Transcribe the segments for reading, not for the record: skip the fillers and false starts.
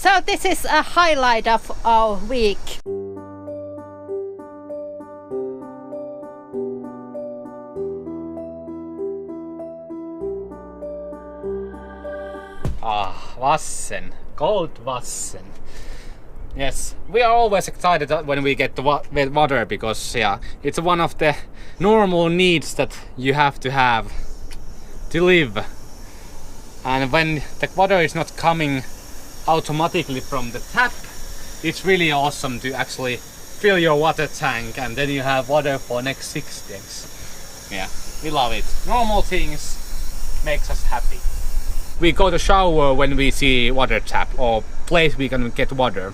So this is a highlight of our week. Vassen, cold Vassen. Yes, we are always excited when we get the water because it's one of the normal needs that you have to live. And when the water is not coming automatically from the tap, it's really awesome to actually fill your water tank and then you have water for next 6 days. Yeah, we love it. Normal things makes us happy. We go to shower when we see water tap or place we can get water.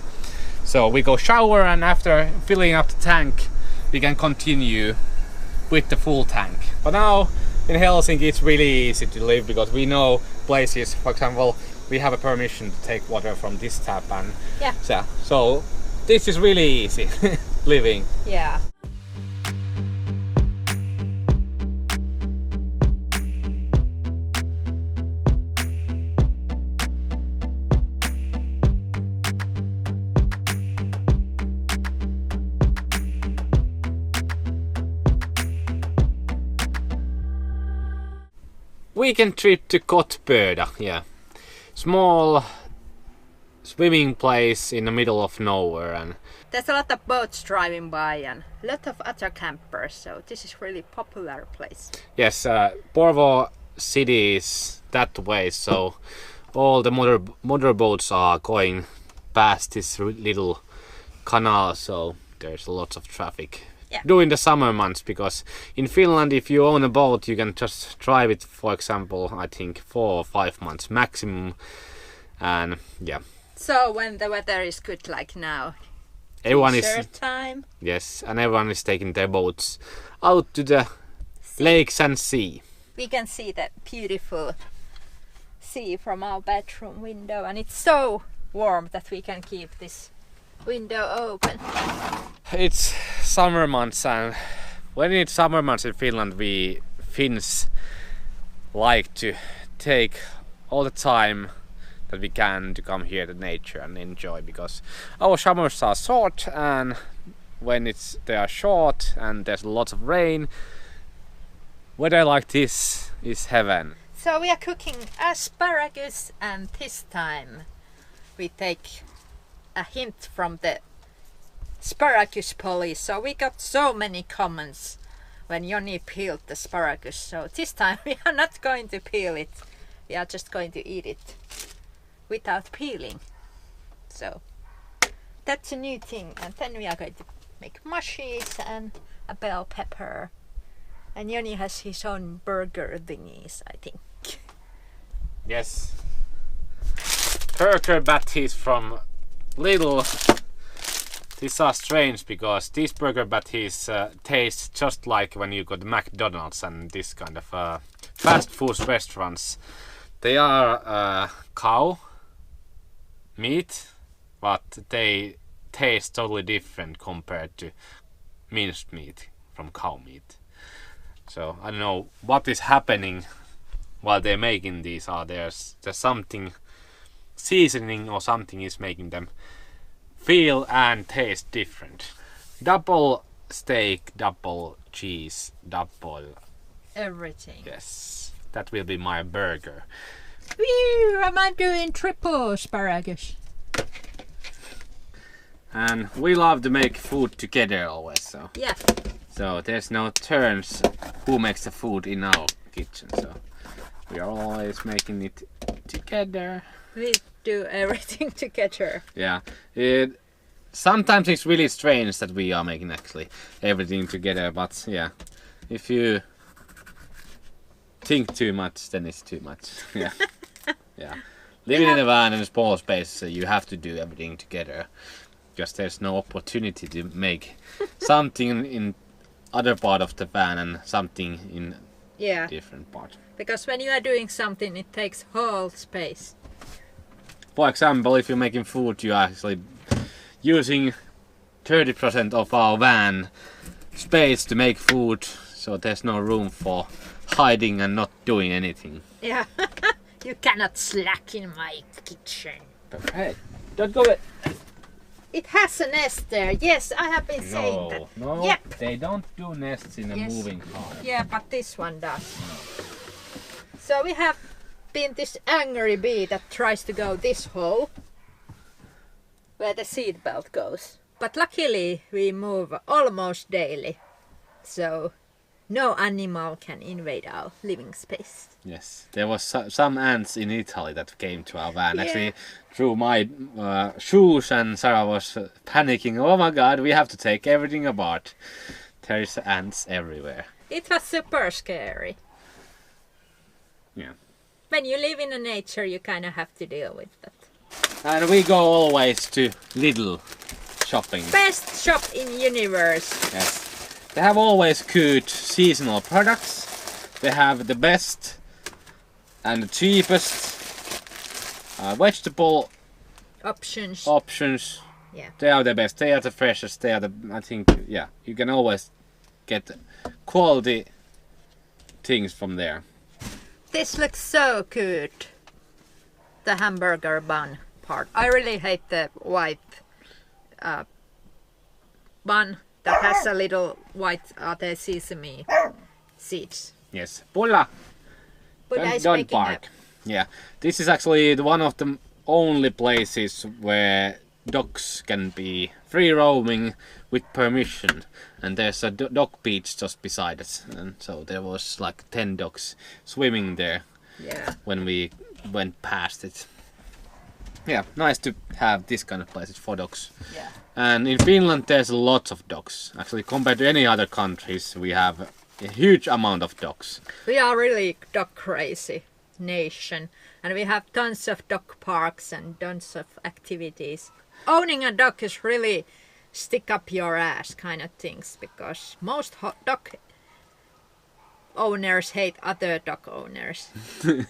So we go shower and after filling up the tank we can continue with the full tank. But now in Helsinki it's really easy to live because we know places, for example, we have a permission to take water from this tap and so this is really easy living. Yeah. Weekend trip to Kompact, small swimming place in the middle of nowhere, and there's a lot of boats driving by and a lot of other campers, so this is really popular place. Yes, Porvoo city is that way, so all the motorboats are going past this little canal, so there's lots of traffic. Yeah. During the summer months, because in Finland if you own a boat you can just drive it, for example, I think 4 or 5 months maximum, and so when the weather is good like now, everyone is time. Yes, and everyone is taking their boats out to the lakes and sea. We can see the beautiful sea from our bedroom window, and it's so warm that we can keep this window open. It's summer months, and when it's summer months in Finland we Finns like to take all the time that we can to come here to nature and enjoy, because our summers are short, and when they are short and there's lots of rain, weather like this is heaven. So we are cooking asparagus, and this time we take a hint from the asparagus police. So we got so many comments when Joni peeled the asparagus, so this time we are not going to peel it, we are just going to eat it without peeling. So that's a new thing, and then we are going to make mushies and a bell pepper, and Joni has his own burger thingies, I think. Yes, burger patties from Lidl. These are strange because these burger patties taste just like when you go to McDonald's and this kind of fast food restaurants. They are cow meat, but they taste totally different compared to minced meat from cow meat. So I don't know what is happening while they're making these. There's something seasoning or something is making them feel and taste different. Double steak, double cheese, double everything. Yes, that will be my burger. Woo, am I doing triple asparagus? And we love to make food together always, so yeah. So there's no turns who makes the food in our kitchen, so we are always making it together. We do everything together. Yeah, sometimes it's really strange that we are making actually everything together, but yeah, if you think too much, then it's too much. Yeah, yeah. Living in a van in a small space, you have to do everything together, because there's no opportunity to make something in other part of the van and something in different part. Because when you are doing something, it takes whole space. For example, if you're making food, you are actually using 30% of our van space to make food, so there's no room for hiding and not doing anything. Yeah, you cannot slack in my kitchen. Perfect. Don't go it. It has a nest there. Yes, I have been saying that. No, Yep. they don't do nests in a moving car. Yeah, but this one does. So we have been this angry bee that tries to go this hole where the seat belt goes. But luckily we move almost daily, so no animal can invade our living space. Yes, there was some ants in Italy that came to our van. Yeah. Actually, threw my shoes, and Sarah was panicking. Oh my God, we have to take everything apart. There is ants everywhere. It was super scary. Yeah. When you live in the nature, you kind of have to deal with that. And we go always to Lidl shopping. Best shop in universe. Yes. They have always good seasonal products. They have the best and the cheapest vegetable options. Yeah. They are the best. They are the freshest. They are the, I think, yeah, you can always get quality things from there. This looks so good. The hamburger bun part. I really hate the white bun that has a little white the sesame seeds. Yes. Pulla. But I Don't bark. Yeah. This is actually one of the only places where dogs can be free roaming with permission. And there's a dog beach just beside us. And so there was like 10 dogs swimming there. Yeah. When we went past it. Yeah, nice to have this kind of places for dogs. Yeah. And in Finland there's a lot of dogs. Actually, compared to any other countries, we have a huge amount of dogs. We are really dog crazy nation, and we have tons of dog parks and tons of activities. Owning a dog is really stick up your ass kind of things, because most dog owners hate other dog owners.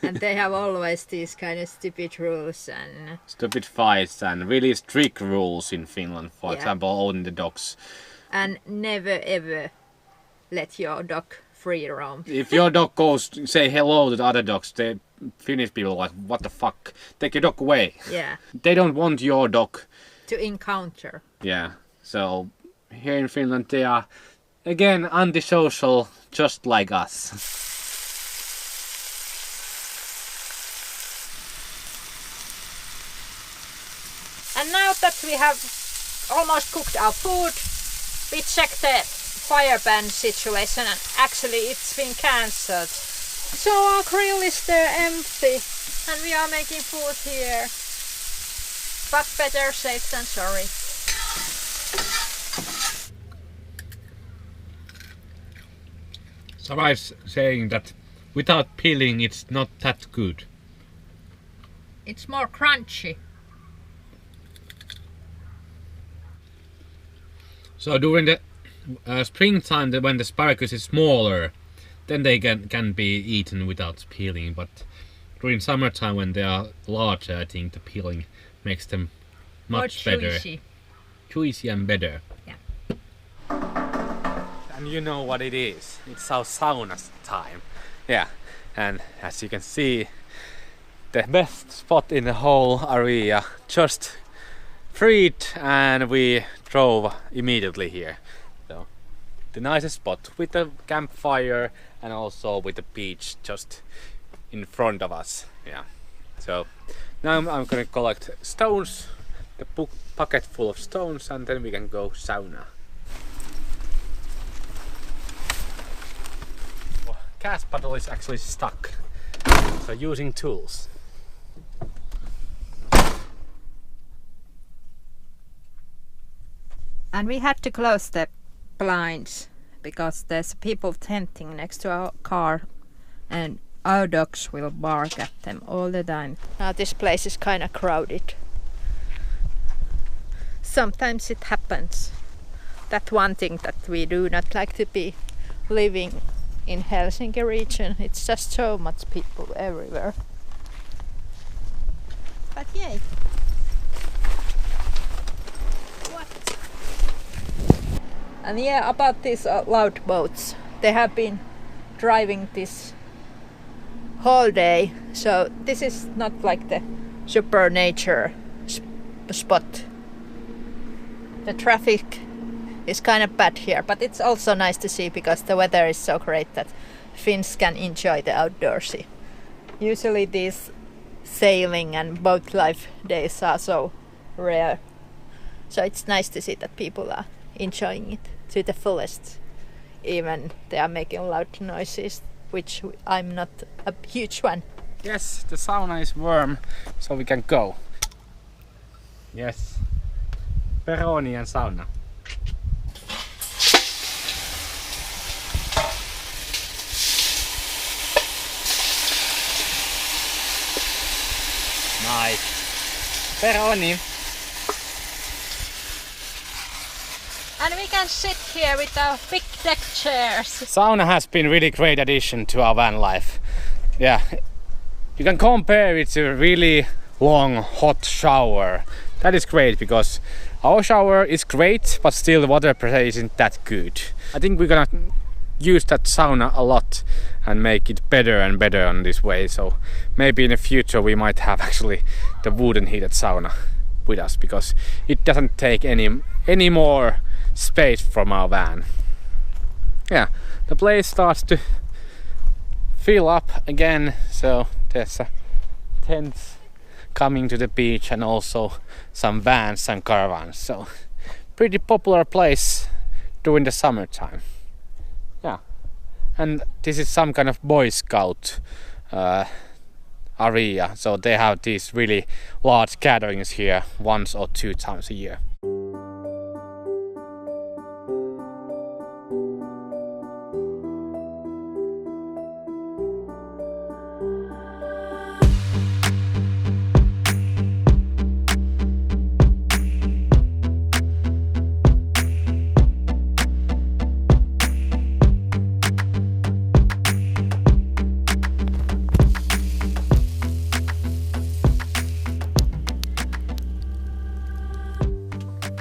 And they have always these kind of stupid rules and Stupid fights and really strict rules in Finland, for Yeah. example, owning the dogs. and never ever let your dog free roam. If your dog goes to say hello to the other dogs, the Finnish people are like, what the fuck? Take your dog away. Yeah, They don't want your dog. to encounter. Yeah, so here in Finland they are again antisocial, just like us. And now that we have almost cooked our food, we check the fire ban situation, and actually it's been cancelled. So our grill is there empty and we are making food here. But better safe than sorry. Sarah is saying that without peeling it's not that good. It's more crunchy. So during the springtime, when the asparagus is smaller, then they can be eaten without peeling. But during summertime, when they are larger, I think the peeling makes them much More better, juicy. juicy and better. Yeah. And you know what it is? It's our sauna time. Yeah, and as you can see, the best spot in the whole area just freed, and we drove immediately here. So the nicest spot with the campfire and also with the beach just in front of us. Yeah. So now I'm gonna collect stones, the bucket full of stones, and then we can go sauna. Gas paddle is actually stuck, so using tools. And we had to close the blinds because there's people tenting next to our car and our dogs will bark at them all the time. Now this place is kind of crowded. Sometimes it happens. That one thing that we do not like to be living in Helsinki region. It's just so much people everywhere. But yay! What? And yeah, about these loud boats. They have been driving this whole day. So this is not like the super nature spot. The traffic is kind of bad here, but it's also nice to see because the weather is so great that Finns can enjoy the outdoorsy. Usually these sailing and boat life days are so rare. So it's nice to see that people are enjoying it to the fullest. Even they are making loud noises, which I'm not a huge one. Yes, the sauna is warm, so we can go. Yes. Peroni and sauna. Nice. Peroni. And we can sit here with our big deck chairs. Sauna has been a really great addition to our van life. Yeah, you can compare it to a really long hot shower. That is great because our shower is great, but still the water pressure isn't that good. I think we're gonna use that sauna a lot and make it better and better on this way. So maybe in the future we might have actually the wooden heated sauna with us because it doesn't take any more space from our van. Yeah, the place starts to fill up again, so there's tents coming to the beach and also some vans and caravans, so pretty popular place during the summertime. Yeah, and this is some kind of Boy Scout area, so they have these really large gatherings here once or 2 times a year.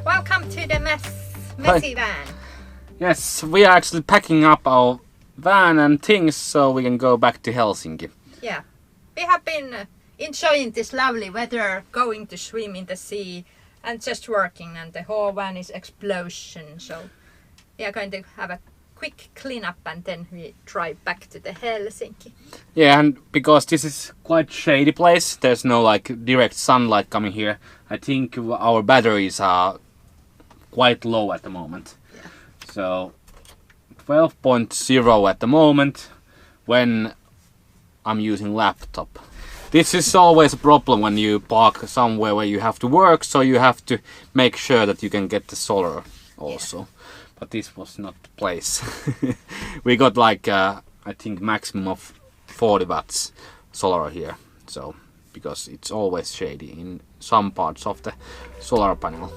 Welcome to the messy van. Yes, we are actually packing up our van and things so we can go back to Helsinki. Yeah, we have been enjoying this lovely weather, going to swim in the sea and just working, and the whole van is explosion. So we are going to have a quick cleanup and then we drive back to the Helsinki. Yeah, and because this is quite shady place, there's no like direct sunlight coming here. I think our batteries are quite low at the moment. Yeah. So 12.0 at the moment when I'm using laptop. This is always a problem when you park somewhere where you have to work, so you have to make sure that you can get the solar also. Yeah. But this was not the place. We got like I think maximum of 40 watts solar here, so because it's always shady in some parts of the solar panel.